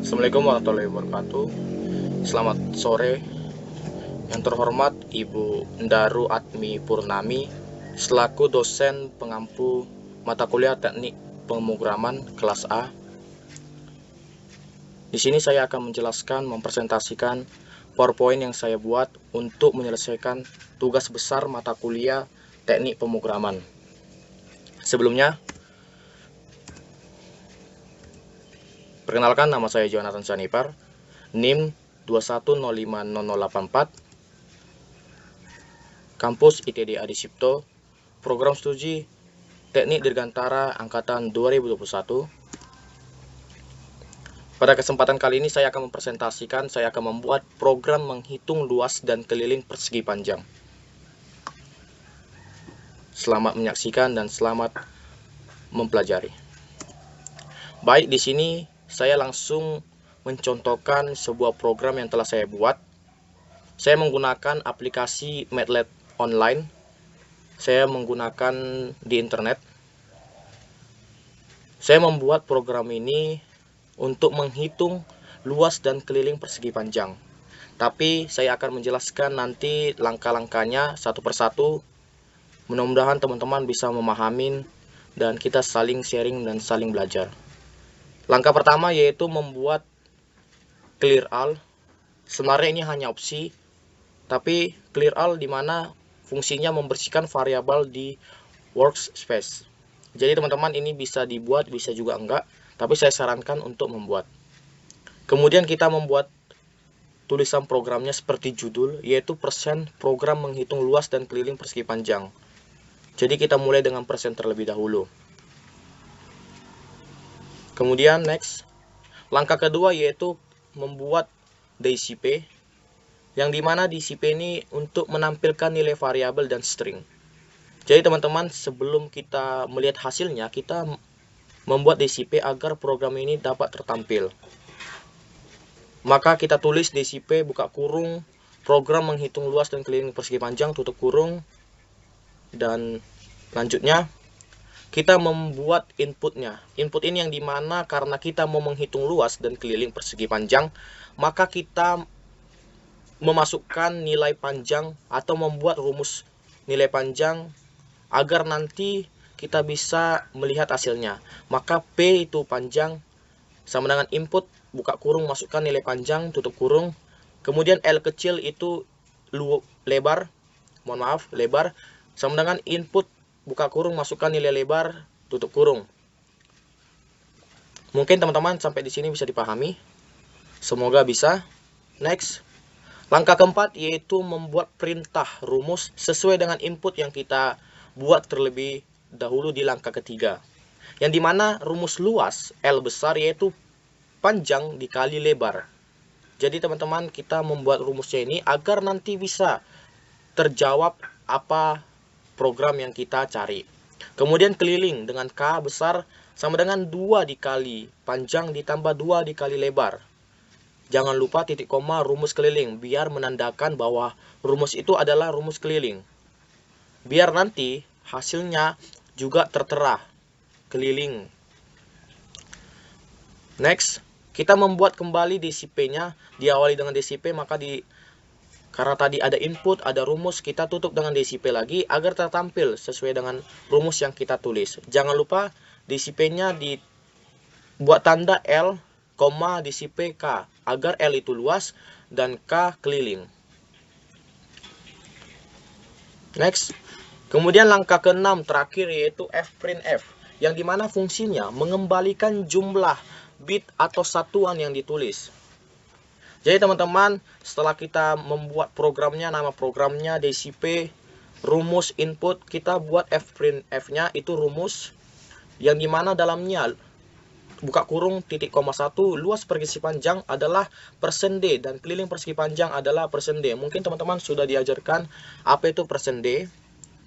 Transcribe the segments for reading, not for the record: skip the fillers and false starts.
Assalamualaikum warahmatullahi wabarakatuh. Selamat sore. Yang terhormat Ibu Ndaru Atmi Purnami selaku dosen pengampu mata kuliah Teknik Pemrograman kelas A. Di sini saya akan menjelaskan, mempresentasikan PowerPoint yang saya buat untuk menyelesaikan tugas besar mata kuliah Teknik Pemrograman. Sebelumnya, perkenalkan, nama saya Jonathan Sanipar, NIM 2105084, Kampus ITD Adi Cipto, Program Studi Teknik Dirgantara Angkatan 2021. Pada kesempatan kali ini saya akan mempresentasikan, saya akan membuat program menghitung luas dan keliling persegi panjang. Selamat menyaksikan dan selamat mempelajari. Baik, di sini saya langsung mencontohkan sebuah program yang telah saya buat. Saya menggunakan aplikasi MATLAB online. Saya menggunakan di internet. Saya membuat program ini untuk menghitung luas dan keliling persegi panjang. Tapi saya akan menjelaskan nanti langkah-langkahnya satu persatu. Mudah-mudahan teman-teman bisa memahami dan kita saling sharing dan saling belajar. Langkah pertama yaitu membuat clear all. Sebenarnya ini hanya opsi, tapi clear all di mana fungsinya membersihkan variabel di workspace. Jadi teman-teman ini bisa dibuat, bisa juga enggak, tapi saya sarankan untuk membuat. Kemudian kita membuat tulisan programnya seperti judul, yaitu persen program menghitung luas dan keliling persegi panjang. Jadi kita mulai dengan persen terlebih dahulu. Kemudian next, langkah kedua yaitu membuat DCP, yang dimana DCP ini untuk menampilkan nilai variabel dan string. Jadi teman-teman, sebelum kita melihat hasilnya, kita membuat DCP agar program ini dapat tertampil. Maka kita tulis DCP buka kurung program menghitung luas dan keliling persegi panjang tutup kurung, dan lanjutnya kita membuat inputnya. Input ini yang dimana karena kita mau menghitung luas dan keliling persegi panjang, maka kita memasukkan nilai panjang atau membuat rumus nilai panjang agar nanti kita bisa melihat hasilnya. Maka P itu panjang sama dengan input buka kurung masukkan nilai panjang tutup kurung. Kemudian L kecil itu lebar sama dengan input buka kurung masukkan nilai lebar tutup kurung. Mungkin teman-teman sampai di sini bisa dipahami. Semoga bisa. Next. Langkah keempat yaitu membuat perintah rumus sesuai dengan input yang kita buat terlebih dahulu di langkah ketiga. Yang dimana rumus luas L besar yaitu panjang dikali lebar. Jadi teman-teman, kita membuat rumusnya ini agar nanti bisa terjawab apa program yang kita cari. Kemudian keliling dengan K besar sama dengan 2 dikali panjang ditambah 2 dikali lebar. Jangan lupa titik koma rumus keliling biar menandakan bahwa rumus itu adalah rumus keliling. Biar nanti hasilnya juga tertera keliling. Next, kita membuat kembali DCP-nya, diawali dengan DCP, maka karena tadi ada input, ada rumus, kita tutup dengan DCP lagi agar tertampil sesuai dengan rumus yang kita tulis. Jangan lupa DCP-nya dibuat tanda L, DCP K, agar L itu luas dan K keliling. Next, kemudian langkah ke-6 terakhir yaitu fprintf, yang dimana fungsinya mengembalikan jumlah bit atau satuan yang ditulis. Jadi teman-teman, setelah kita membuat programnya, nama programnya DCP, rumus input, kita buat fprintf-nya itu rumus yang dimana dalamnya buka kurung titik koma 1 luas persegi panjang adalah persen D dan keliling persegi panjang adalah persen D. Mungkin teman-teman sudah diajarkan apa itu persen D.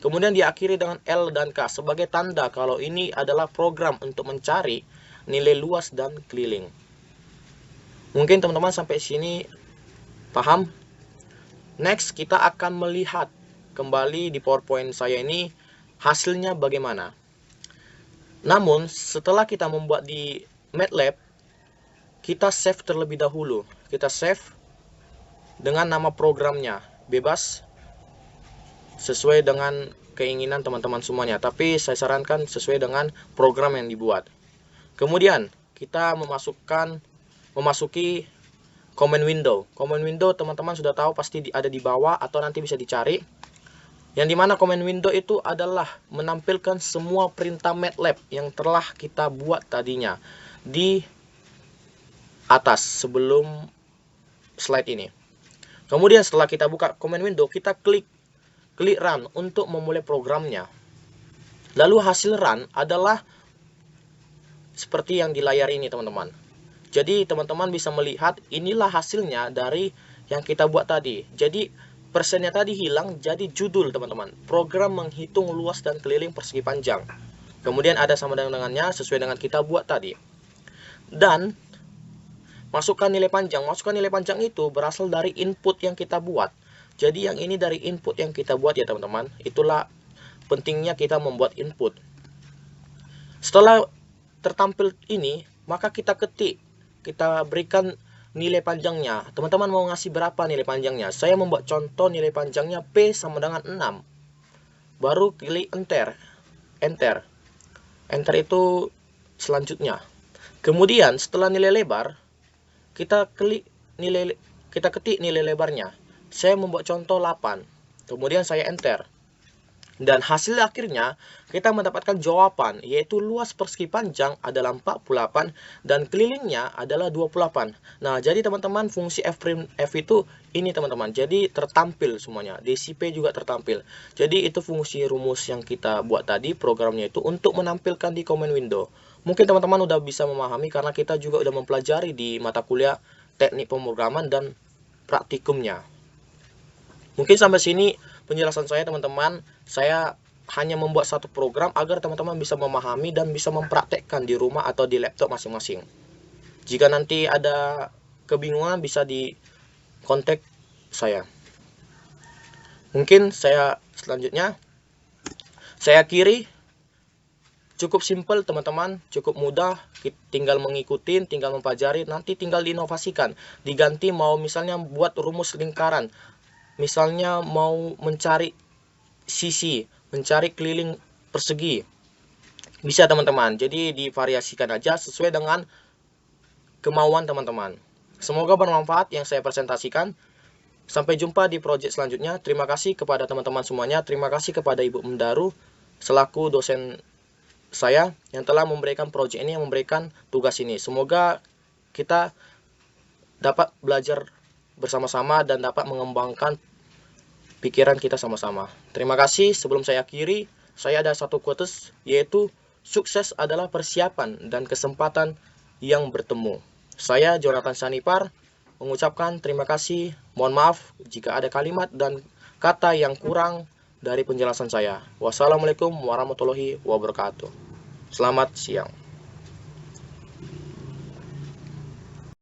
Kemudian diakhiri dengan L dan K sebagai tanda kalau ini adalah program untuk mencari nilai luas dan keliling. Mungkin teman-teman sampai sini paham? Next, kita akan melihat kembali di PowerPoint saya ini hasilnya bagaimana. Namun, setelah kita membuat di MATLAB, kita save terlebih dahulu. Kita save dengan nama programnya, bebas sesuai dengan keinginan teman-teman semuanya. Tapi saya sarankan sesuai dengan program yang dibuat. Kemudian kita memasuki command window. Command window teman-teman sudah tahu pasti ada di bawah atau nanti bisa dicari. Yang dimana command window itu adalah menampilkan semua perintah MATLAB yang telah kita buat tadinya di atas sebelum slide ini. Kemudian setelah kita buka command window, kita klik run untuk memulai programnya. Lalu hasil run adalah seperti yang di layar ini, teman-teman. Jadi teman-teman bisa melihat inilah hasilnya dari yang kita buat tadi. Jadi persennya tadi hilang, jadi judul, teman-teman. Program menghitung luas dan keliling persegi panjang. Kemudian ada sama dengannya sesuai dengan kita buat tadi. Dan masukkan nilai panjang. Masukkan nilai panjang itu berasal dari input yang kita buat. Jadi yang ini dari input yang kita buat ya, teman-teman. Itulah pentingnya kita membuat input. Setelah tertampil ini, maka kita ketik. Kita berikan nilai panjangnya. Teman-teman mau ngasih berapa nilai panjangnya? Saya membuat contoh nilai panjangnya P sama dengan 6. Baru klik enter. Enter. Enter itu selanjutnya. Kemudian setelah nilai lebar, kita ketik nilai lebarnya. Saya membuat contoh 8. Kemudian saya enter. Dan hasil akhirnya kita mendapatkan jawaban, yaitu luas persegi panjang adalah 48 dan kelilingnya adalah 28. Nah, jadi teman-teman fungsi f itu ini, teman-teman. Jadi tertampil semuanya. DCP juga tertampil. Jadi itu fungsi rumus yang kita buat tadi, programnya itu untuk menampilkan di command window. Mungkin teman-teman udah bisa memahami karena kita juga udah mempelajari di mata kuliah teknik pemrograman dan praktikumnya. Mungkin sampai sini penjelasan saya, teman-teman. Saya hanya membuat satu program agar teman-teman bisa memahami dan bisa mempraktekkan di rumah atau di laptop masing-masing. Jika nanti ada kebingungan bisa di kontak saya. Mungkin selanjutnya saya akhiri. Cukup simpel, teman-teman, cukup mudah, tinggal mengikuti, tinggal mempelajari, nanti tinggal diinovasikan. Diganti mau misalnya buat rumus lingkaran. Misalnya mau mencari sisi, mencari keliling persegi. Bisa, teman-teman. Jadi divariasikan aja sesuai dengan kemauan teman-teman. Semoga bermanfaat yang saya presentasikan. Sampai jumpa di project selanjutnya. Terima kasih kepada teman-teman semuanya. Terima kasih kepada Ibu Mendaru selaku dosen saya yang telah memberikan project ini, yang memberikan tugas ini. Semoga kita dapat belajar bersama-sama dan dapat mengembangkan pikiran kita sama-sama. Terima kasih. Sebelum saya akhiri, saya ada satu quotes, yaitu sukses adalah persiapan dan kesempatan yang bertemu. Saya Jonathan Sanipar mengucapkan terima kasih. Mohon maaf jika ada kalimat dan kata yang kurang dari penjelasan saya. Wassalamualaikum warahmatullahi wabarakatuh. Selamat siang.